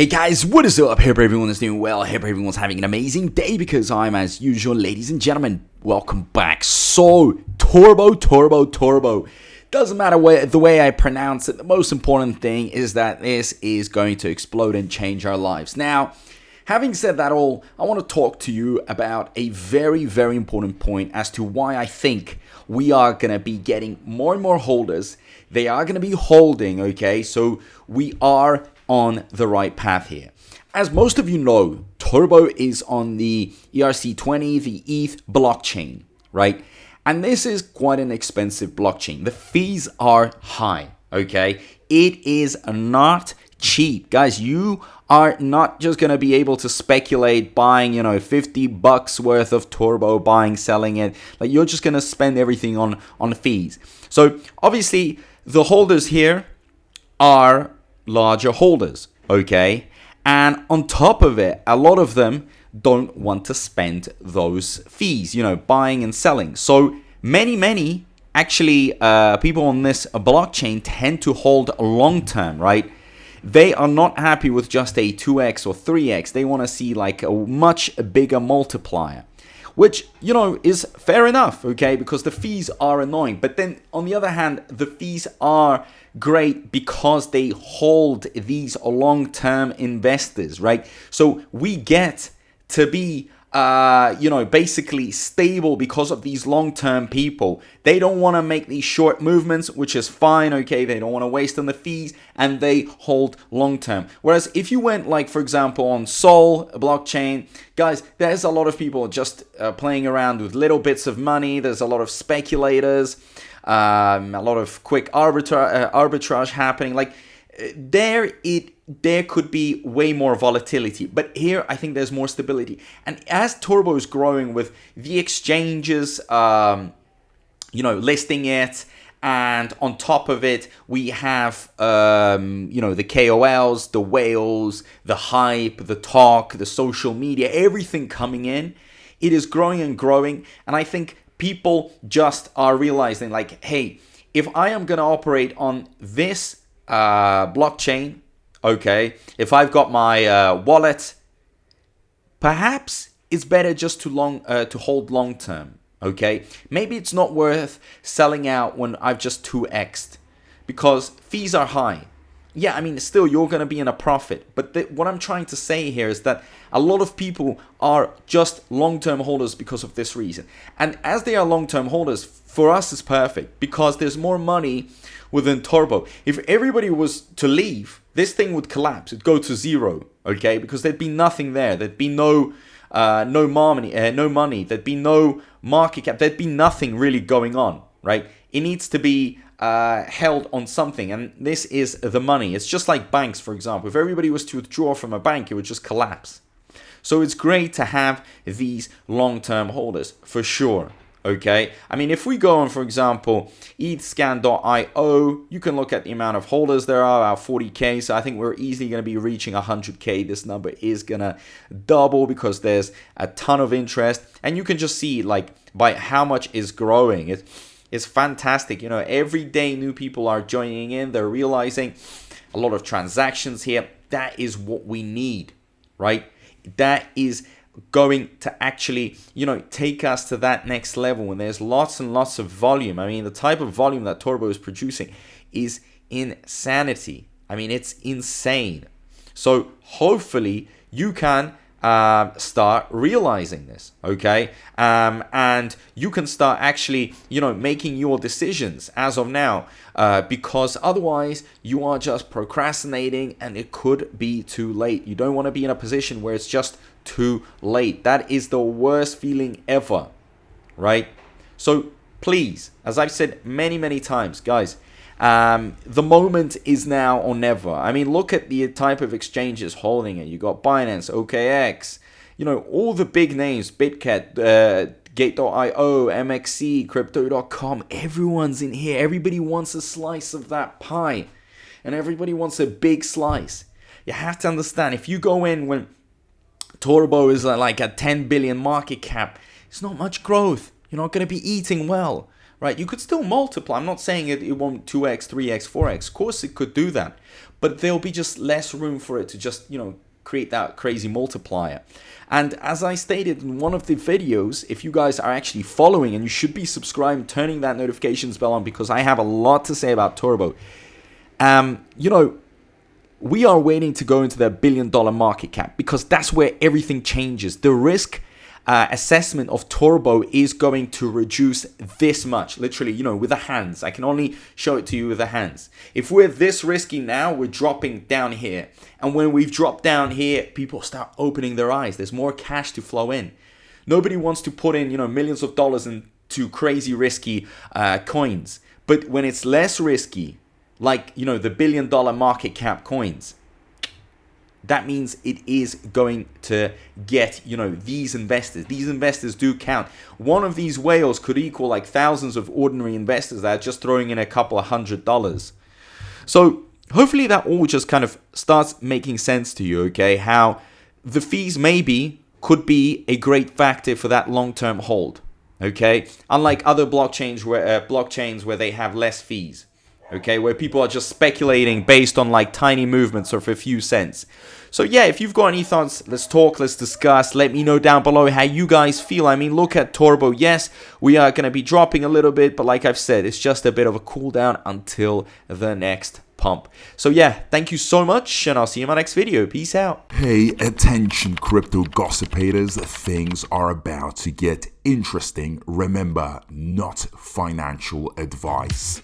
Hey guys, what is up? Hope everyone is doing well. Hope everyone's having an amazing day because I'm, as usual, ladies and gentlemen, welcome back. So, Turbo. Doesn't matter the way I pronounce it. The most important thing is that this is going to explode and change our lives. Now, having said that all, I want to talk to you about a very, very important point as to why I think we are going to be getting more and more holders. They are going to be holding, okay? So, we are on the right path here. As most of you know, Turbo is on the ERC20, the ETH blockchain, right? And this is quite an expensive blockchain. The fees are high, okay? It is not cheap. Guys, you are not just going to be able to speculate buying, $50 worth of Turbo, buying, selling it. Like, you're just going to spend everything on fees. So, obviously, the holders here are larger holders, okay? And on top of it, a lot of them don't want to spend those fees, buying and selling. So many actually people on this blockchain tend to hold long term, right? They are not happy with just a 2x or 3x. They want to see like a much bigger multiplier, which, is fair enough, okay? Because the fees are annoying. But then on the other hand, the fees are great because they hold these long-term investors, right? So we get to be, basically stable because of these long-term people. They don't want to make these short movements, which is fine, okay? They don't want to waste on the fees, and they hold long-term. Whereas if you went, like, for example, on Sol blockchain, guys, there's a lot of people just playing around with little bits of money. There's a lot of speculators, a lot of quick arbitrage happening. Like, there could be way more volatility, but here I think there's more stability. And as Turbo is growing with the exchanges, listing it, and on top of it, we have, the KOLs, the whales, the hype, the talk, the social media, everything coming in. It is growing and growing, and I think people just are realizing, like, hey, if I am going to operate on this blockchain, okay, if I've got my wallet, perhaps it's better just to hold long term, okay? Maybe it's not worth selling out when I've just 2x'd because fees are high. Yeah, I mean, still, you're going to be in a profit. But what I'm trying to say here is that a lot of people are just long-term holders because of this reason. And as they are long-term holders, for us, it's perfect because there's more money within Turbo. If everybody was to leave, this thing would collapse. It'd go to zero, okay? Because there'd be nothing there. There'd be no money. There'd be no market cap. There'd be nothing really going on, right? It needs to be held on something, and this is the money. It's just like banks, for example. If everybody was to withdraw from a bank, it would just collapse. So it's great to have these long-term holders, for sure. Okay, I mean, if we go on, for example, ethscan.io, you can look at the amount of holders there are, about 40k. So I think we're easily going to be reaching 100k. This number is going to double because there's a ton of interest, and you can just see like by how much is growing. It's fantastic. Every day new people are joining in. They're realizing a lot of transactions here. That is what we need, right? That is going to actually, take us to that next level when there's lots and lots of volume. I mean, the type of volume that Turbo is producing is insanity. I mean, it's insane. So hopefully you can start realizing this, okay? And you can start actually, making your decisions as of now, because otherwise you are just procrastinating and it could be too late. You don't want to be in a position where it's just too late. That is the worst feeling ever, right? So please, as I've said many times, guys, the moment is now or never. I mean, look at the type of exchanges holding it. You got Binance, OKX, all the big names, Bitcat, Gate.io, MXC, Crypto.com. Everyone's in here. Everybody wants a slice of that pie, and everybody wants a big slice. You have to understand, if you go in when Turbo is like a 10 billion market cap, it's not much growth. You're not going to be eating well. right? You could still multiply. I'm not saying it won't 2x, 3x, 4x. Of course it could do that. But there'll be just less room for it to just, create that crazy multiplier. And as I stated in one of the videos, if you guys are actually following, and you should be subscribing, turning that notifications bell on, because I have a lot to say about Turbo. We are waiting to go into the $1 billion market cap, because that's where everything changes. The risk assessment of Turbo is going to reduce this much, literally, with the hands. I can only show it to you with the hands. If we're this risky now, we're dropping down here. And when we've dropped down here, people start opening their eyes. There's more cash to flow in. Nobody wants to put in, millions of dollars into crazy risky coins. But when it's less risky, like, the $1 billion market cap coins, that means it is going to get, these investors. These investors do count. One of these whales could equal like thousands of ordinary investors that are just throwing in a couple of $100. So hopefully that all just kind of starts making sense to you, okay? How the fees maybe could be a great factor for that long-term hold, okay? Unlike other blockchains where they have less fees. Okay, where people are just speculating based on like tiny movements or for a few cents. So yeah, if you've got any thoughts, let's talk, let's discuss. Let me know down below how you guys feel. I mean, look at Turbo. Yes, we are going to be dropping a little bit, but like I've said, it's just a bit of a cool down until the next pump. So yeah, thank you so much, and I'll see you in my next video. Peace out. Pay attention, crypto gossipators. Things are about to get interesting. Remember, not financial advice.